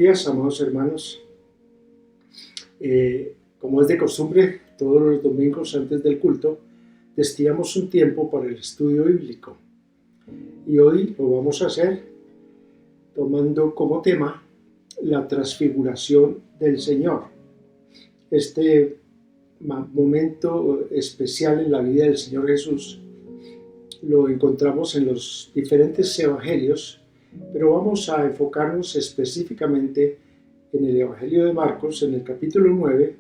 días, amados hermanos. Como es de costumbre, todos los domingos antes del culto, destinamos un tiempo para el estudio bíblico. Y hoy lo vamos a hacer tomando como tema la transfiguración del Señor. Este momento especial en la vida del Señor Jesús lo encontramos en los diferentes evangelios, pero vamos a enfocarnos específicamente en el Evangelio de Marcos, en el capítulo 9,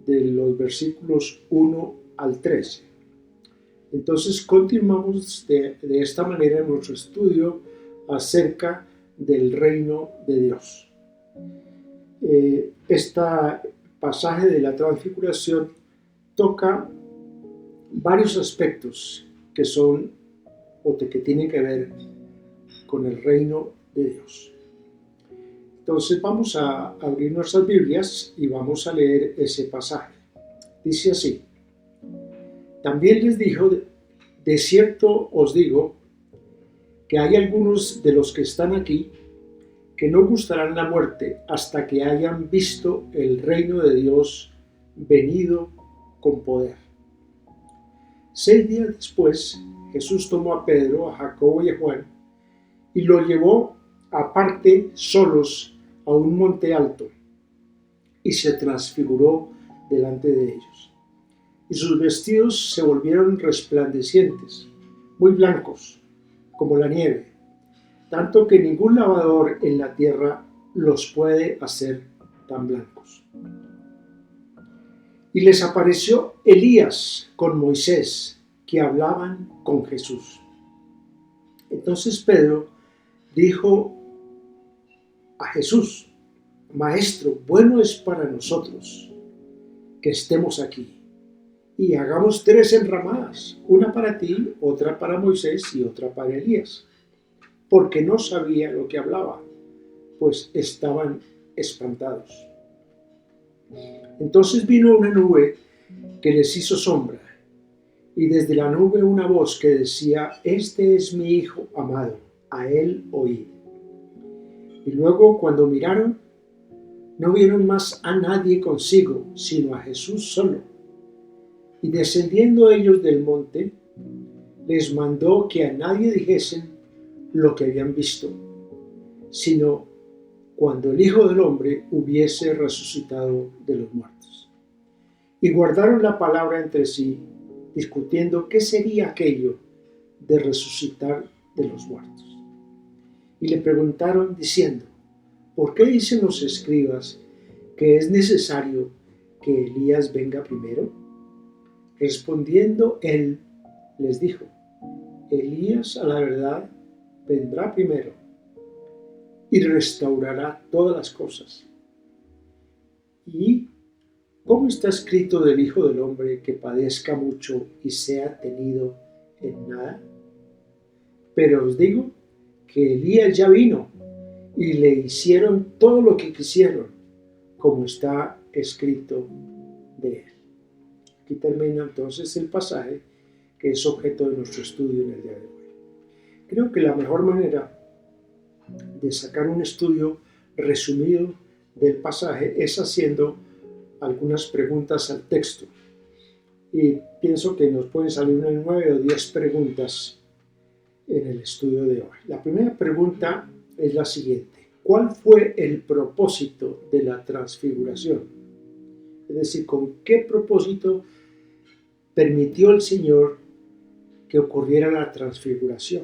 de los versículos 1 al 13. Entonces continuamos de esta manera nuestro estudio acerca del reino de Dios. Este pasaje de la transfiguración toca varios aspectos que son o que tienen que ver con el reino de Dios. Entonces vamos a abrir nuestras Biblias y vamos a leer ese pasaje. Dice así: También les dijo, de cierto os digo, que hay algunos de los que están aquí que no gustarán la muerte hasta que hayan visto el reino de Dios venido con poder. 6 días después, Jesús tomó a Pedro, a Jacobo y a Juan y lo llevó aparte solos a un monte alto y se transfiguró delante de ellos. Y sus vestidos se volvieron resplandecientes, muy blancos, como la nieve, tanto que ningún lavador en la tierra los puede hacer tan blancos. Y les apareció Elías con Moisés, que hablaban con Jesús. Entonces Pedro dijo a Jesús: Maestro, bueno es para nosotros que estemos aquí, y hagamos 3 enramadas, una para ti, otra para Moisés y otra para Elías, porque no sabía lo que hablaba, pues estaban espantados. Entonces vino una nube que les hizo sombra, y desde la nube una voz que decía: Este es mi Hijo amado, a él oíd. Y luego, cuando miraron, no vieron más a nadie consigo, sino a Jesús solo. Y descendiendo ellos del monte, les mandó que a nadie dijesen lo que habían visto, sino cuando el Hijo del Hombre hubiese resucitado de los muertos. Y guardaron la palabra entre sí, discutiendo qué sería aquello de resucitar de los muertos. Y le preguntaron diciendo: ¿por qué dicen los escribas que es necesario que Elías venga primero? Respondiendo él, les dijo: Elías a la verdad vendrá primero y restaurará todas las cosas. ¿Y cómo está escrito del Hijo del Hombre que padezca mucho y sea tenido en nada? Pero os digo que Elías ya vino y le hicieron todo lo que quisieron, como está escrito de él. Aquí termina entonces el pasaje que es objeto de nuestro estudio en el día de hoy. Creo que la mejor manera de sacar un estudio resumido del pasaje es haciendo algunas preguntas al texto. Y pienso que nos pueden salir unas 9 o 10 preguntas en el estudio de hoy. La primera pregunta es la siguiente: ¿cuál fue el propósito de la transfiguración? Es decir, ¿con qué propósito permitió el Señor que ocurriera la transfiguración?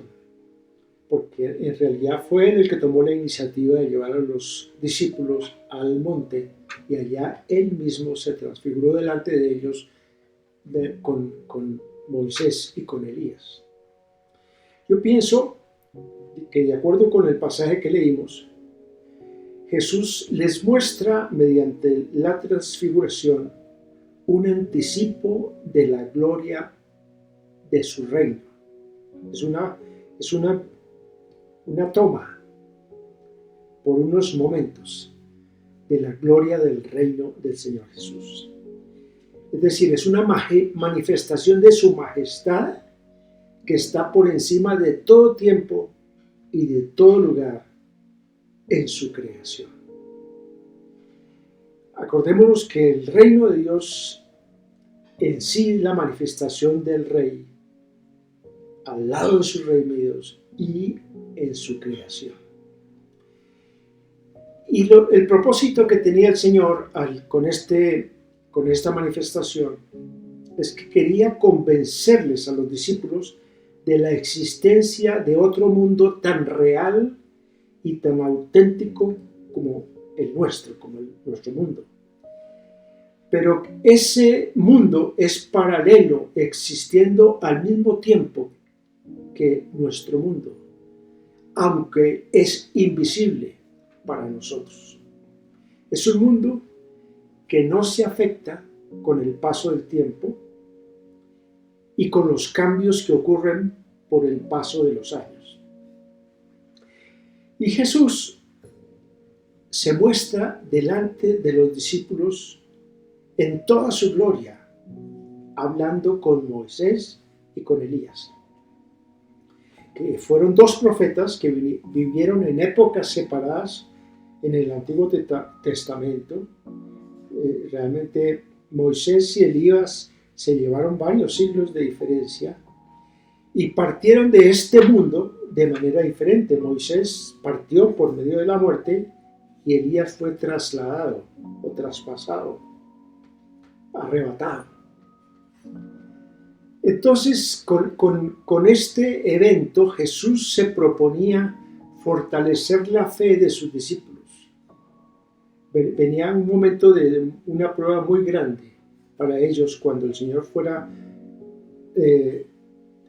Porque en realidad fue Él el que tomó la iniciativa de llevar a los discípulos al monte, y allá Él mismo se transfiguró delante de ellos con Moisés y con Elías. Yo pienso que, de acuerdo con el pasaje que leímos, Jesús les muestra mediante la transfiguración un anticipo de la gloria de su reino. Es una toma por unos momentos de la gloria del reino del Señor Jesús. Es decir, es una manifestación de su majestad que está por encima de todo tiempo y de todo lugar en su creación. Acordémonos que el reino de Dios en sí es la manifestación del Rey al lado de sus redimidos y en su creación. Y el propósito que tenía el Señor con esta manifestación es que quería convencerles a los discípulos de la existencia de otro mundo tan real y tan auténtico como el nuestro, como nuestro mundo. Pero ese mundo es paralelo, existiendo al mismo tiempo que nuestro mundo, aunque es invisible para nosotros. Es un mundo que no se afecta con el paso del tiempo y con los cambios que ocurren por el paso de los años. Y Jesús se muestra delante de los discípulos en toda su gloria, hablando con Moisés y con Elías, que fueron dos profetas que vivieron en épocas separadas en el Antiguo Testamento. Realmente Moisés y Elías se llevaron varios siglos de diferencia y partieron de este mundo de manera diferente. Moisés partió por medio de la muerte y Elías fue trasladado o traspasado, arrebatado. Entonces, con este evento, Jesús se proponía fortalecer la fe de sus discípulos. Venía un momento de una prueba muy grande para ellos cuando el Señor fuera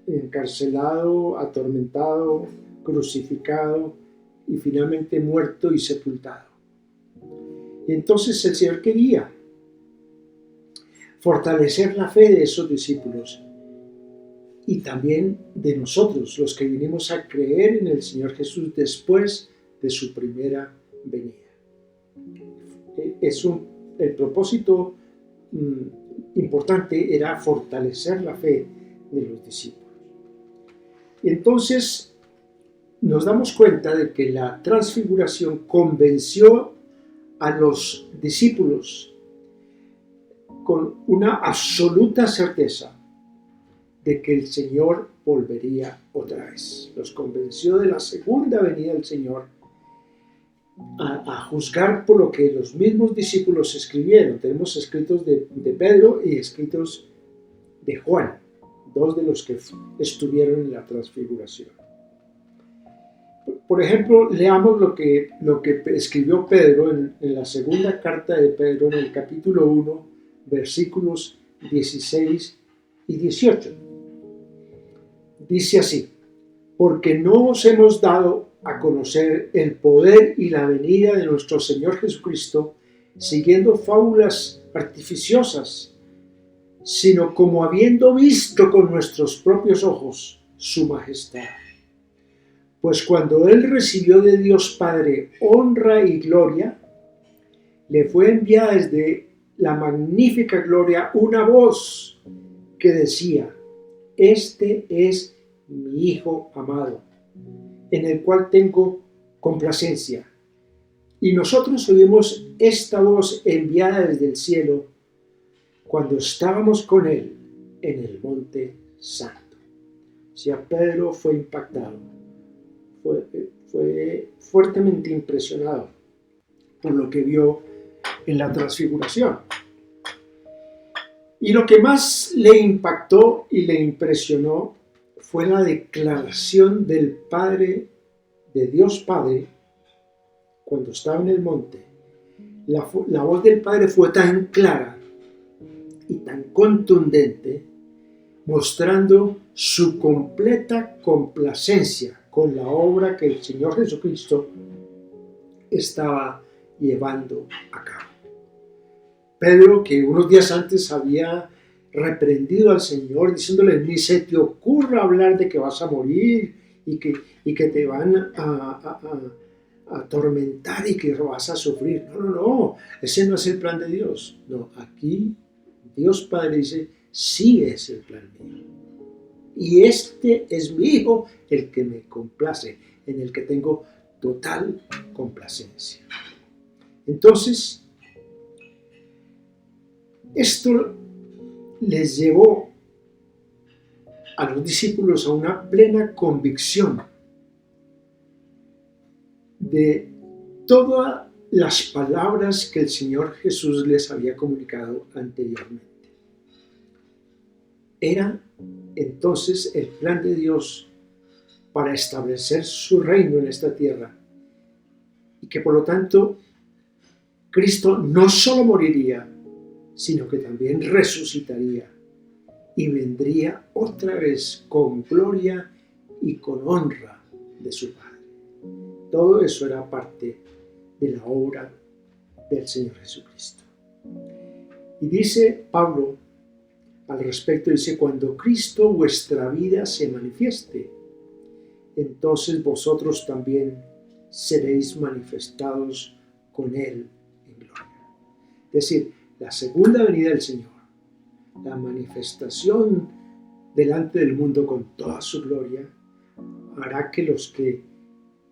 encarcelado, atormentado, crucificado y finalmente muerto y sepultado. Y entonces el Señor quería fortalecer la fe de esos discípulos y también de nosotros, los que vinimos a creer en el Señor Jesús después de su primera venida. El propósito importante era fortalecer la fe de los discípulos. Y entonces nos damos cuenta de que la transfiguración convenció a los discípulos con una absoluta certeza de que el Señor volvería otra vez. Los convenció de la segunda venida del Señor a juzgar por lo que los mismos discípulos escribieron. Tenemos escritos de Pedro y escritos de Juan, dos de los que estuvieron en la transfiguración. Por ejemplo, leamos lo que escribió Pedro en la segunda carta de Pedro, en el capítulo 1, versículos 16 y 18. Dice así: porque no os hemos dado a conocer el poder y la venida de nuestro Señor Jesucristo siguiendo fábulas artificiosas, sino como habiendo visto con nuestros propios ojos su majestad. Pues cuando Él recibió de Dios Padre honra y gloria, le fue enviada desde la magnífica gloria una voz que decía: este es mi Hijo amado, en el cual tengo complacencia. Y nosotros oímos esta voz enviada desde el cielo cuando estábamos con Él en el Monte Santo. O sea, Pedro fue impactado, fue fuertemente impresionado por lo que vio en la transfiguración. Y lo que más le impactó y le impresionó fue la declaración del Padre, de Dios Padre, cuando estaba en el monte. La voz del Padre fue tan clara y tan contundente, mostrando su completa complacencia con la obra que el Señor Jesucristo estaba llevando a cabo. Pedro, que unos días antes había reprendido al Señor diciéndole: ni se te ocurra hablar de que vas a morir y que te van a atormentar y que vas a sufrir. No, ese no es el plan de Dios. No, aquí Dios Padre dice: sí es el plan mío. Y este es mi Hijo, el que me complace, en el que tengo total complacencia. Entonces, Esto les llevó a los discípulos a una plena convicción de todas las palabras que el Señor Jesús les había comunicado anteriormente. Era entonces el plan de Dios para establecer su reino en esta tierra y que por lo tanto Cristo no solo moriría, sino que también resucitaría y vendría otra vez con gloria y con honra de su Padre. Todo eso era parte de la obra del Señor Jesucristo. Y dice Pablo al respecto, dice, cuando Cristo vuestra vida se manifieste, entonces vosotros también seréis manifestados con Él en gloria. Es decir, la segunda venida del Señor, la manifestación delante del mundo con toda su gloria, hará que los que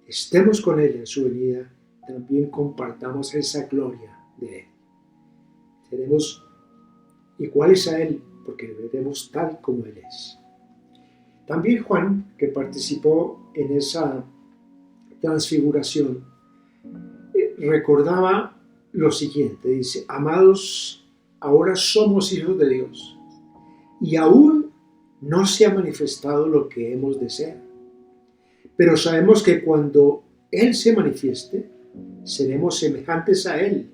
estemos con Él en su venida también compartamos esa gloria de Él. Seremos iguales a Él porque le veremos tal como Él es. También Juan, que participó en esa transfiguración, recordaba lo siguiente, dice, amados, ahora somos hijos de Dios y aún no se ha manifestado lo que hemos de ser, pero sabemos que cuando Él se manifieste, seremos semejantes a Él,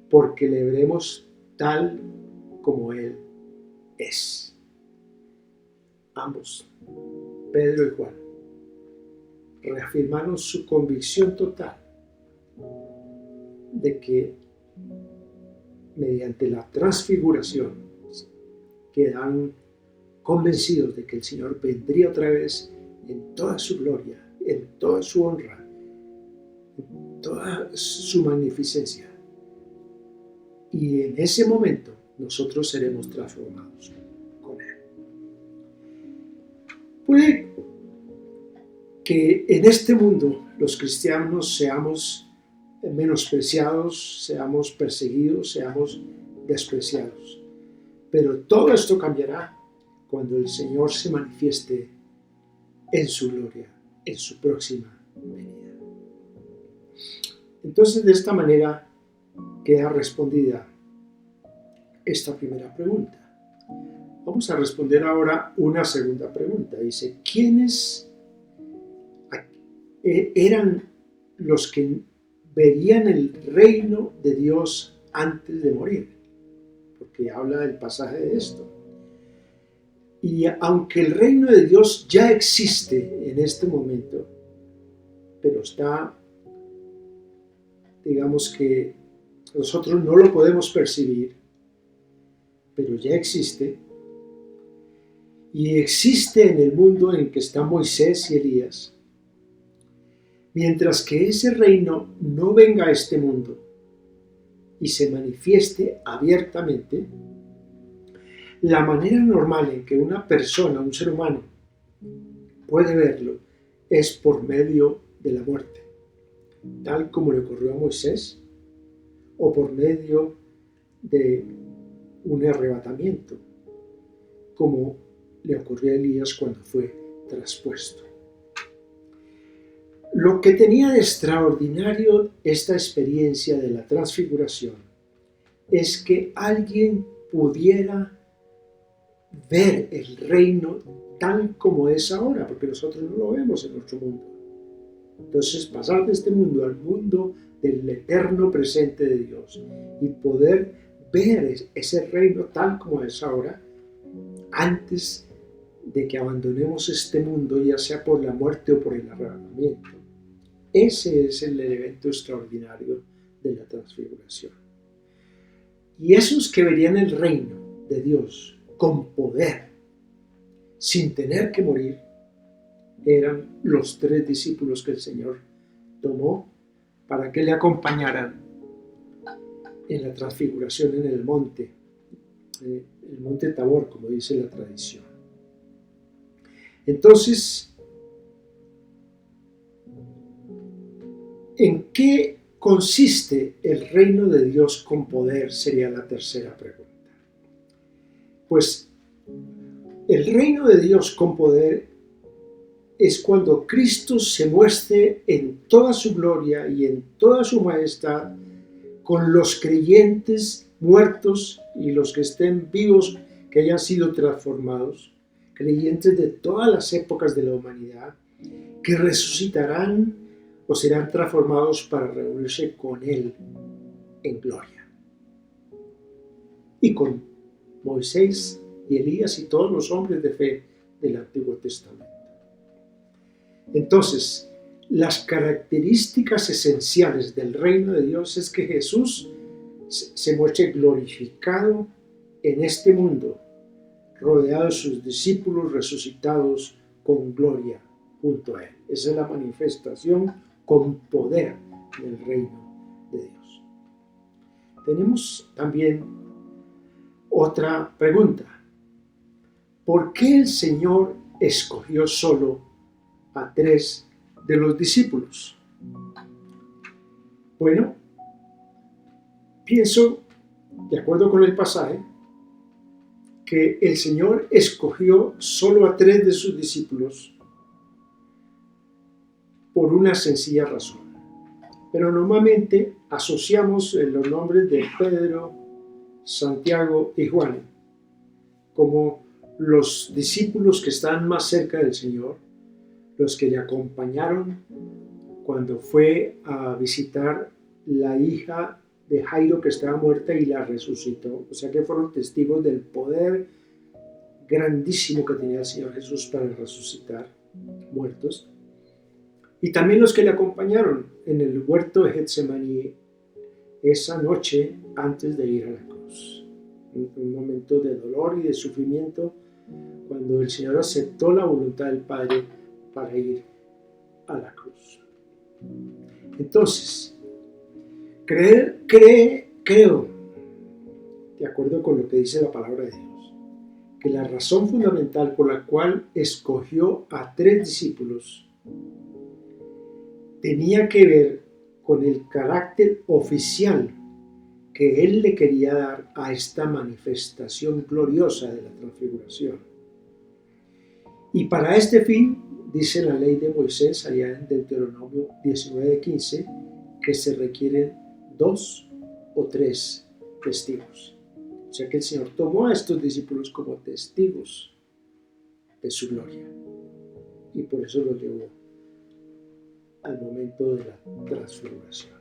porque le veremos tal como Él es. Ambos, Pedro y Juan, reafirmaron su convicción total de que mediante la transfiguración quedaron convencidos de que el Señor vendría otra vez en toda su gloria, en toda su honra, en toda su magnificencia. Y en ese momento nosotros seremos transformados con Él. Puede que en este mundo los cristianos seamos menospreciados, seamos perseguidos, seamos despreciados. Pero todo esto cambiará cuando el Señor se manifieste en su gloria, en su próxima venida. Entonces, de esta manera queda respondida esta primera pregunta. Vamos a responder ahora una segunda pregunta. Dice, ¿quiénes eran los que verían el reino de Dios antes de morir? Porque habla del pasaje de esto. Y aunque el reino de Dios ya existe en este momento, pero está, digamos que nosotros no lo podemos percibir, pero ya existe, y existe en el mundo en que están Moisés y Elías, mientras que ese reino no venga a este mundo y se manifieste abiertamente, la manera normal en que una persona, un ser humano, puede verlo es por medio de la muerte, tal como le ocurrió a Moisés, o por medio de un arrebatamiento, como le ocurrió a Elías cuando fue traspuesto. Lo que tenía de extraordinario esta experiencia de la transfiguración es que alguien pudiera ver el reino tal como es ahora, porque nosotros no lo vemos en nuestro mundo. Entonces, pasar de este mundo al mundo del eterno presente de Dios y poder ver ese reino tal como es ahora, antes de que abandonemos este mundo, ya sea por la muerte o por el arrebatamiento. Ese es el evento extraordinario de la transfiguración. Y esos que verían el reino de Dios con poder, sin tener que morir, eran los 3 discípulos que el Señor tomó para que le acompañaran en la transfiguración en el monte Tabor, como dice la tradición. Entonces, ¿en qué consiste el reino de Dios con poder? Sería la tercera pregunta. Pues el reino de Dios con poder es cuando Cristo se muestre en toda su gloria y en toda su majestad con los creyentes muertos y los que estén vivos, que hayan sido transformados, creyentes de todas las épocas de la humanidad, que resucitarán o serán transformados para reunirse con Él en gloria. Y con Moisés y Elías y todos los hombres de fe del Antiguo Testamento. Entonces, las características esenciales del reino de Dios es que Jesús se muestre glorificado en este mundo, rodeado de sus discípulos resucitados con gloria junto a Él. Esa es la manifestación con poder del reino de Dios. Tenemos también otra pregunta. ¿Por qué el Señor escogió solo a 3 de los discípulos? Bueno, pienso, de acuerdo con el pasaje, que el Señor escogió solo a 3 de sus discípulos por una sencilla razón. Pero normalmente asociamos los nombres de Pedro, Santiago y Juan como los discípulos que están más cerca del Señor, los que le acompañaron cuando fue a visitar la hija de Jairo que estaba muerta y la resucitó. O sea que fueron testigos del poder grandísimo que tenía el Señor Jesús para resucitar muertos. Y también los que le acompañaron en el huerto de Getsemaní esa noche antes de ir a la cruz. Un momento de dolor y de sufrimiento cuando el Señor aceptó la voluntad del Padre para ir a la cruz. Entonces, creo, de acuerdo con lo que dice la palabra de Dios, que la razón fundamental por la cual escogió a 3 discípulos tenía que ver con el carácter oficial que Él le quería dar a esta manifestación gloriosa de la transfiguración. Y para este fin, dice la ley de Moisés, allá en Deuteronomio 19:15, que se requieren 2 o 3 testigos. O sea que el Señor tomó a estos discípulos como testigos de su gloria. Y por eso los llevó al momento de la transfiguración.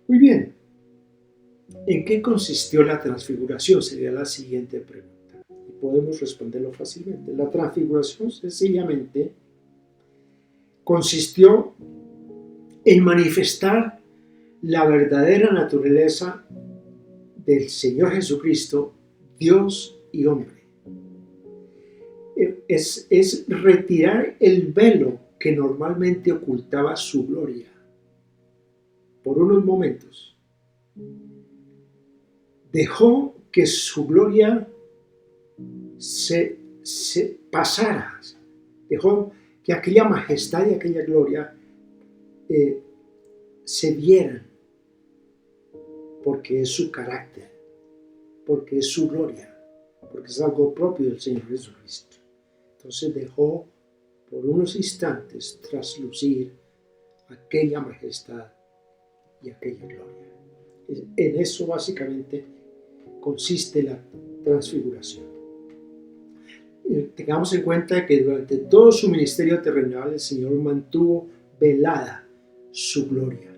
Muy bien. ¿En qué consistió la transfiguración? Sería la siguiente pregunta. Y podemos responderlo fácilmente. La transfiguración sencillamente consistió en manifestar la verdadera naturaleza del Señor Jesucristo, Dios y hombre. Es retirar el velo que normalmente ocultaba su gloria por unos momentos. Dejó que su gloria se pasara, dejó que aquella majestad y aquella gloria se vieran, porque es su carácter, porque es su gloria, porque es algo propio del Señor Jesucristo. Entonces dejó por unos instantes traslucir aquella majestad y aquella gloria. En eso básicamente consiste la transfiguración. Tengamos en cuenta que durante todo su ministerio terrenal el Señor mantuvo velada su gloria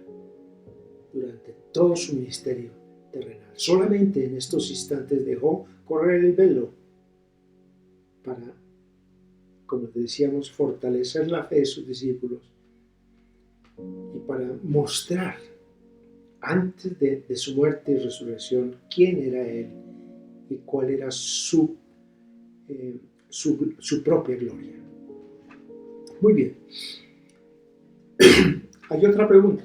durante todo su ministerio terrenal. Solamente en estos instantes dejó correr el velo para, como decíamos, fortalecer la fe de sus discípulos y para mostrar antes de su muerte y resurrección quién era Él y cuál era su propia gloria. Muy bien. Hay otra pregunta.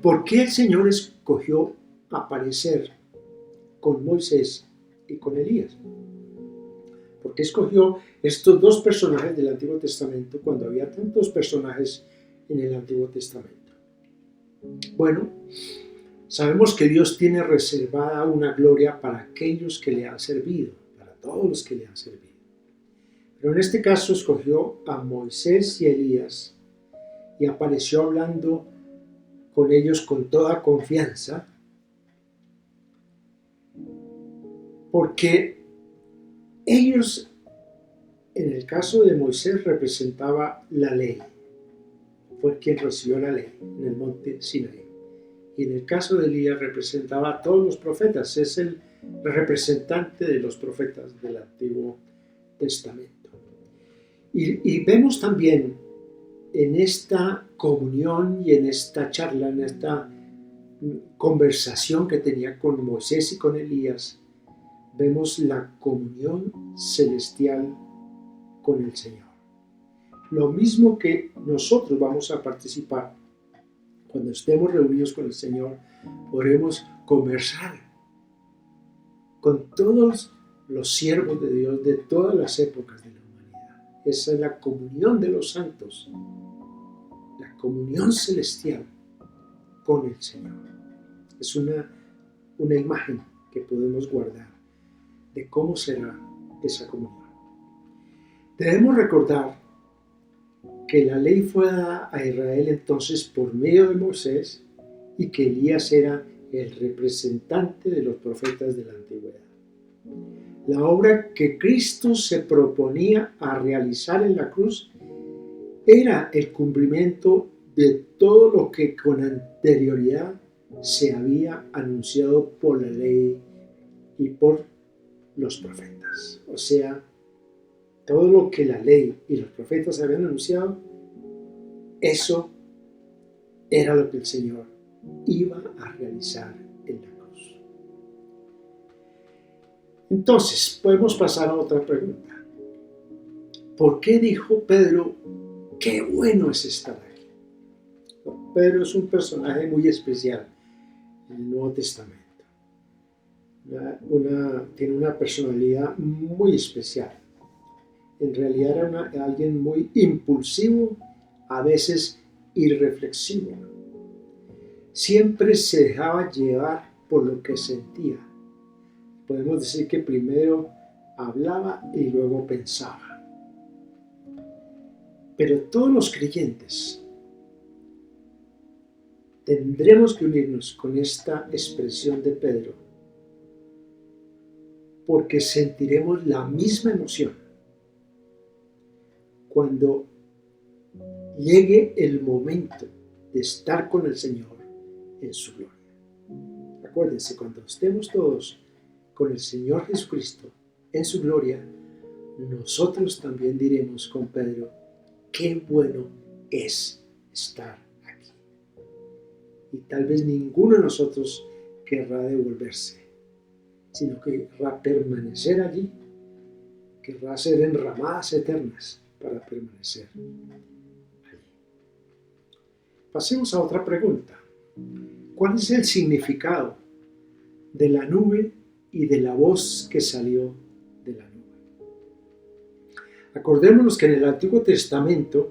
¿Por qué el Señor escogió aparecer con Moisés y con Elías? ¿Por qué escogió estos 2 personajes del Antiguo Testamento cuando había tantos personajes en el Antiguo Testamento? Bueno, Sabemos que Dios tiene reservada una gloria para aquellos que le han servido, para todos los que le han servido. Pero en este caso escogió a Moisés y Elías y apareció hablando con ellos con toda confianza, porque ellos, en el caso de Moisés, representaba la ley, fue quien recibió la ley en el monte Sinaí. Y en el caso de Elías representaba a todos los profetas, es el representante de los profetas del Antiguo Testamento. Y vemos también en esta comunión y en esta charla, en esta conversación que tenía con Moisés y con Elías, vemos la comunión celestial con el Señor. Lo mismo que nosotros vamos a participar cuando estemos reunidos con el Señor, podremos conversar con todos los siervos de Dios de todas las épocas de la humanidad. Esa es la comunión de los santos, la comunión celestial con el Señor. Es una imagen que podemos guardar de cómo será esa comunión. Debemos recordar que la ley fue dada a Israel entonces por medio de Moisés y que Elías era el representante de los profetas de la antigüedad. La obra que Cristo se proponía a realizar en la cruz era el cumplimiento de todo lo que con anterioridad se había anunciado por la ley y por los profetas. O sea, todo lo que la ley y los profetas habían anunciado, eso era lo que el Señor iba a realizar en la cruz. Entonces, podemos pasar a otra pregunta. ¿Por qué dijo Pedro, qué bueno es estar aquí? Pedro es un personaje muy especial en el Nuevo Testamento. Tiene una personalidad muy especial. En realidad era alguien muy impulsivo, a veces irreflexivo. Siempre se dejaba llevar por lo que sentía. Podemos decir que primero hablaba y luego pensaba. Pero todos los creyentes tendremos que unirnos con esta expresión de Pedro, porque sentiremos la misma emoción cuando llegue el momento de estar con el Señor en su gloria. Acuérdense, cuando estemos todos con el Señor Jesucristo en su gloria, nosotros también diremos con Pedro, qué bueno es estar aquí. Y tal vez ninguno de nosotros querrá devolverse, sino que querrá permanecer allí, querrá ser en ramadas eternas para permanecer allí. Pasemos a otra pregunta. ¿Cuál es el significado de la nube y de la voz que salió de la nube? Acordémonos que en el Antiguo Testamento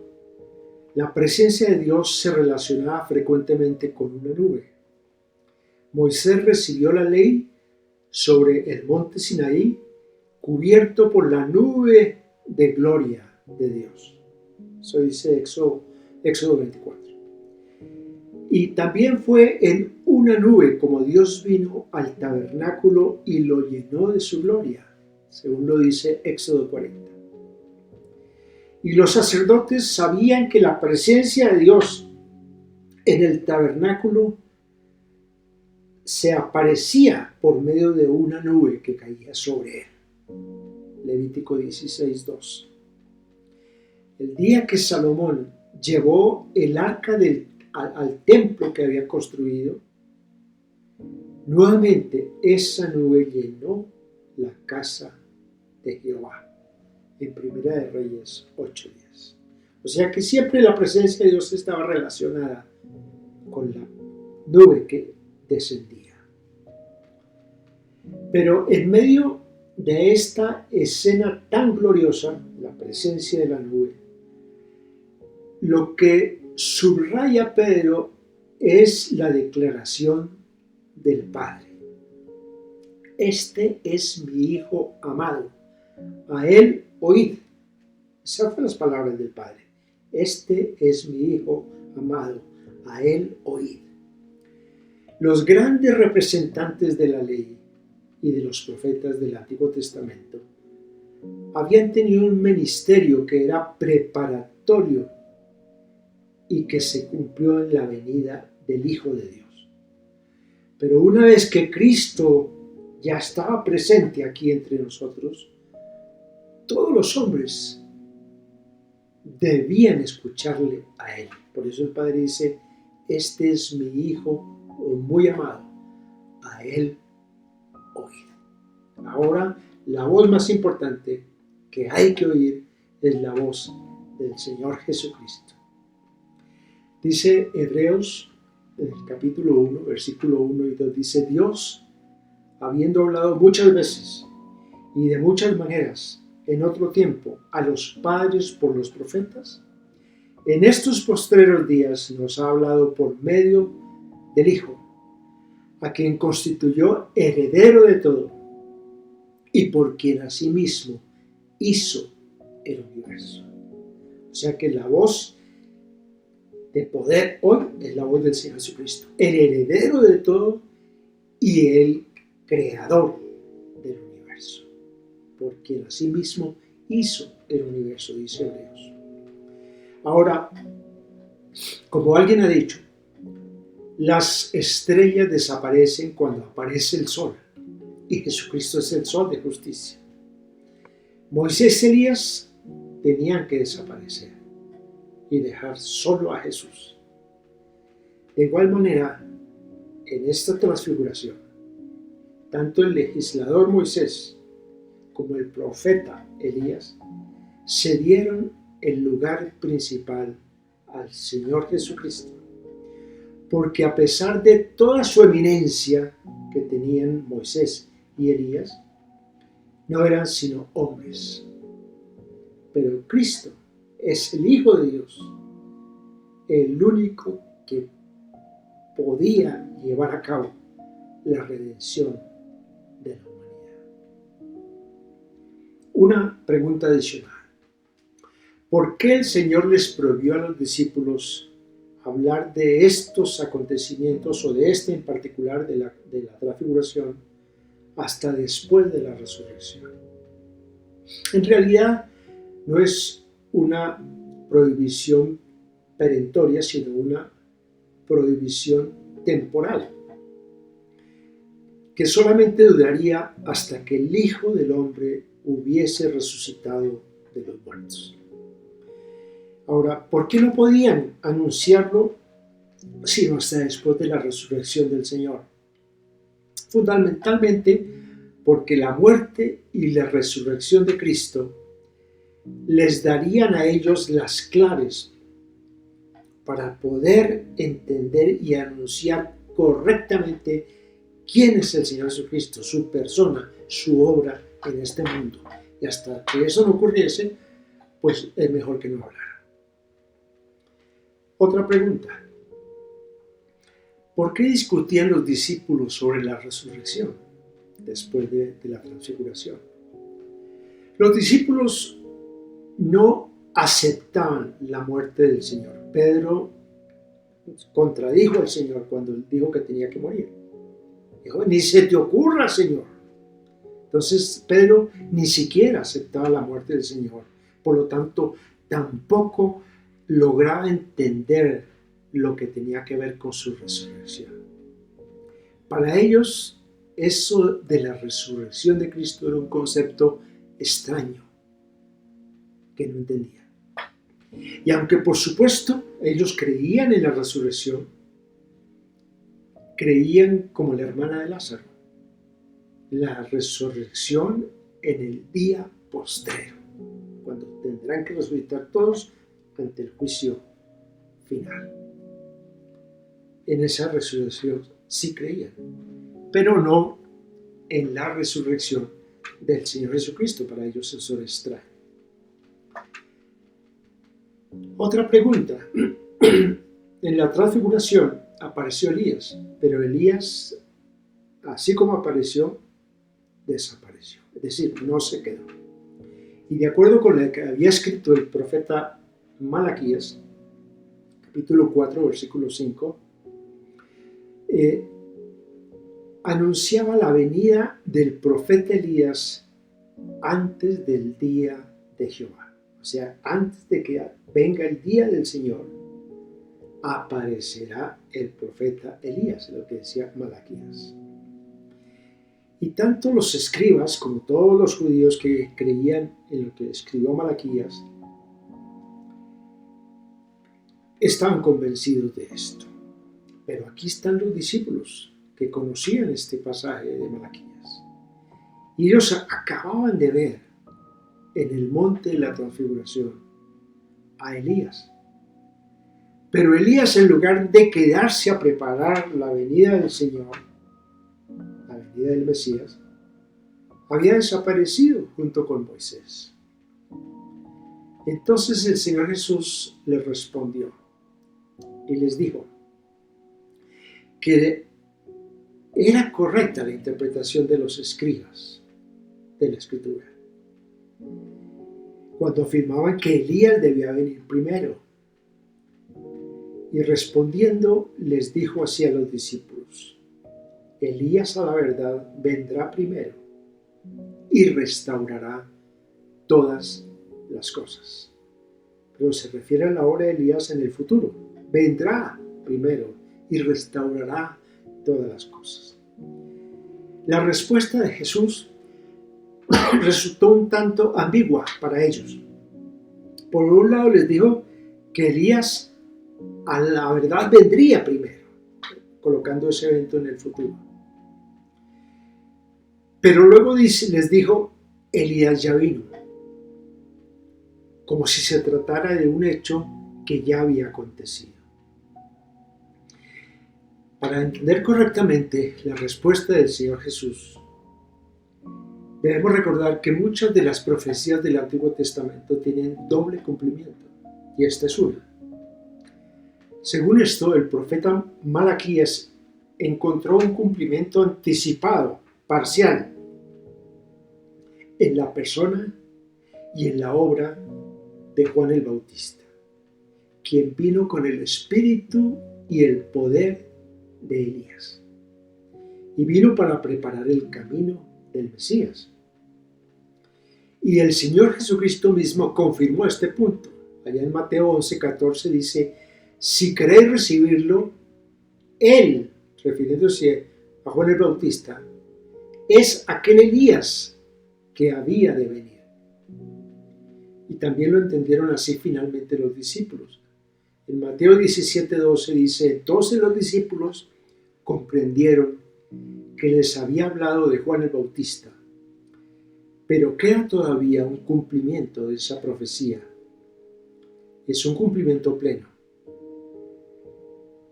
la presencia de Dios se relacionaba frecuentemente con una nube. Moisés recibió la ley sobre el monte Sinaí, cubierto por la nube de gloria de Dios. Eso dice Éxodo 24. Y también fue en una nube como Dios vino al tabernáculo y lo llenó de su gloria, según lo dice Éxodo 40. Y los sacerdotes sabían que la presencia de Dios en el tabernáculo se aparecía por medio de una nube que caía sobre él. Levítico 16:2. El día que Salomón llevó el arca al templo que había construido, nuevamente esa nube llenó la casa de Jehová. En Primera de Reyes 8:10. O sea que siempre la presencia de Dios estaba relacionada con la nube que descendía. Pero en medio de esta escena tan gloriosa, la presencia de la nube, lo que subraya Pedro es la declaración del Padre. Este es mi Hijo amado, a Él oíd. Esas fueron las palabras del Padre. Este es mi Hijo amado, a Él oíd. Los grandes representantes de la ley y de los profetas del Antiguo Testamento habían tenido un ministerio que era preparatorio y que se cumplió en la venida del Hijo de Dios. Pero una vez que Cristo ya estaba presente aquí entre nosotros, todos los hombres debían escucharle a Él. Por eso el Padre dice, este es mi Hijo muy amado, a Él oíd. Ahora, la voz más importante que hay que oír es la voz del Señor Jesucristo. Dice Hebreos, en el capítulo 1, versículo 1 y 2, dice, Dios, habiendo hablado muchas veces y de muchas maneras en otro tiempo a los padres por los profetas, en estos postreros días nos ha hablado por medio del Hijo, a quien constituyó heredero de todo y por quien asimismo hizo el universo. O sea que la voz de poder hoy es la voz del Señor Jesucristo, el heredero de todo y el creador del universo, por quien asimismo hizo el universo, dice Hebreos. Ahora, como alguien ha dicho, las estrellas desaparecen cuando aparece el sol, y Jesucristo es el sol de justicia. Moisés y Elías tenían que desaparecer y dejar solo a Jesús. De igual manera, en esta transfiguración, tanto el legislador Moisés como el profeta Elías cedieron el lugar principal al Señor Jesucristo, porque a pesar de toda su eminencia que tenían Moisés y Elías, no eran sino hombres. Pero Cristo es el Hijo de Dios, el único que podía llevar a cabo la redención de la humanidad. Una pregunta adicional. ¿Por qué el Señor les prohibió a los discípulos hablar de estos acontecimientos o de este en particular de la transfiguración hasta después de la resurrección? En realidad no es una prohibición perentoria, sino una prohibición temporal, que solamente duraría hasta que el Hijo del Hombre hubiese resucitado de los muertos. Ahora, ¿por qué no podían anunciarlo sino hasta después de la resurrección del Señor? Fundamentalmente porque la muerte y la resurrección de Cristo les darían a ellos las claves para poder entender y anunciar correctamente quién es el Señor Jesucristo, su persona, su obra en este mundo. Y hasta que eso no ocurriese, pues es mejor que no hablara. Otra pregunta. ¿Por qué discutían los discípulos sobre la resurrección después de la transfiguración? Los discípulos no aceptaban la muerte del Señor. Pedro contradijo al Señor cuando él dijo que tenía que morir. Dijo, ni se te ocurra, Señor. Entonces Pedro ni siquiera aceptaba la muerte del Señor. Por lo tanto, tampoco lograba entender lo que tenía que ver con su resurrección. Para ellos, eso de la resurrección de Cristo era un concepto extraño que no entendían. Y aunque por supuesto ellos creían en la resurrección, creían como la hermana de Lázaro, la resurrección en el día postrero, cuando tendrán que resucitar todos ante el juicio final. En esa resurrección sí creían, pero no en la resurrección del Señor Jesucristo. Para ellos eso era extraño. Otra pregunta. En la transfiguración apareció Elías, pero Elías así como apareció, desapareció. Es decir, no se quedó. Y de acuerdo con lo que había escrito el profeta Malaquías, capítulo 4, versículo 5, anunciaba la venida del profeta Elías antes del día de Jehová. O sea, antes de que venga el día del Señor, aparecerá el profeta Elías, lo que decía Malaquías. Y tanto los escribas como todos los judíos que creían en lo que escribió Malaquías estaban convencidos de esto. Pero aquí están los discípulos que conocían este pasaje de Malaquías. Y ellos acababan de ver en el monte de la transfiguración a Elías. Pero Elías, en lugar de quedarse a preparar la venida del Señor, la venida del Mesías, había desaparecido junto con Moisés. Entonces el Señor Jesús les respondió y les dijo que era correcta la interpretación de los escribas de la Escritura, cuando afirmaban que Elías debía venir primero. Y respondiendo les dijo así a los discípulos: Elías a la verdad vendrá primero y restaurará todas las cosas. Pero se refiere a la obra de Elías en el futuro. Vendrá primero y restaurará todas las cosas. La respuesta de Jesús resultó un tanto ambigua para ellos. Por un lado les dijo que Elías a la verdad vendría primero, colocando ese evento en el futuro. Pero luego les dijo, Elías ya vino, como si se tratara de un hecho que ya había acontecido. Para entender correctamente la respuesta del Señor Jesús, debemos recordar que muchas de las profecías del Antiguo Testamento tienen doble cumplimiento, y esta es una. Según esto, el profeta Malaquías encontró un cumplimiento anticipado, parcial, en la persona y en la obra de Juan el Bautista, quien vino con el espíritu y el poder de Elías, y vino para preparar el camino del Mesías. Y el Señor Jesucristo mismo confirmó este punto. Allá en Mateo 11:14 dice: si queréis recibirlo, Él, refiriéndose a Juan el Bautista, es aquel Elías que había de venir. Y también lo entendieron así finalmente los discípulos. En Mateo 17:12 dice: entonces los discípulos comprendieron que les había hablado de Juan el Bautista, pero queda todavía un cumplimiento de esa profecía. Es un cumplimiento pleno.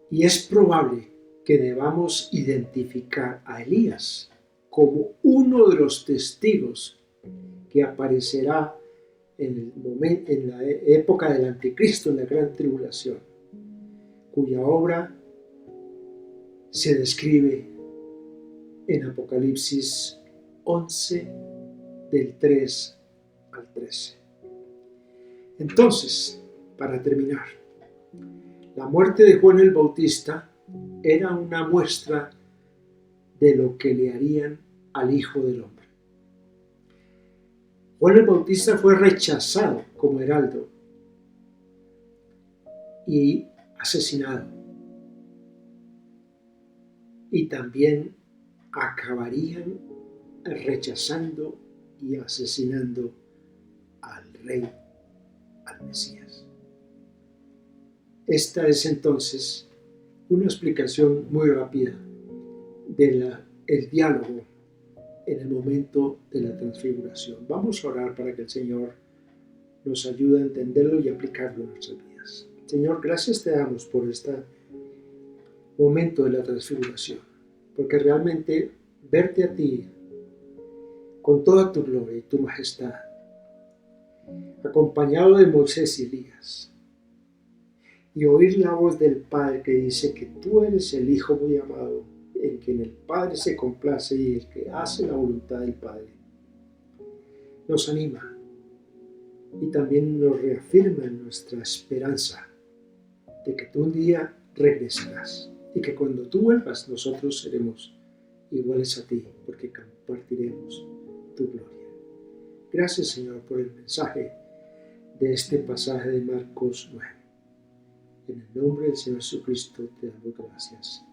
Y es probable que debamos identificar a Elías como uno de los testigos que aparecerá en la época del Anticristo, en la Gran Tribulación, cuya obra se describe en Apocalipsis 11, del 3 al 13. Entonces, para terminar, la muerte de Juan el Bautista era una muestra de lo que le harían al Hijo del Hombre. Juan el Bautista fue rechazado como heraldo y asesinado. Y también acabarían rechazando y asesinando al Rey, al Mesías. Esta es entonces una explicación muy rápida del diálogo en el momento de la transfiguración. Vamos a orar para que el Señor nos ayude a entenderlo y aplicarlo en nuestras vidas. Señor, gracias te damos por este momento de la transfiguración, porque realmente verte a ti con toda tu gloria y tu majestad, acompañado de Moisés y Elías, y oír la voz del Padre que dice que tú eres el Hijo muy amado, en quien el Padre se complace y el que hace la voluntad del Padre, nos anima y también nos reafirma en nuestra esperanza de que tú un día regresarás y que cuando tú vuelvas nosotros seremos iguales a ti porque compartiremos tu gloria. Gracias, Señor, por el mensaje de este pasaje de Marcos 9. En el nombre del Señor Jesucristo te damos gracias.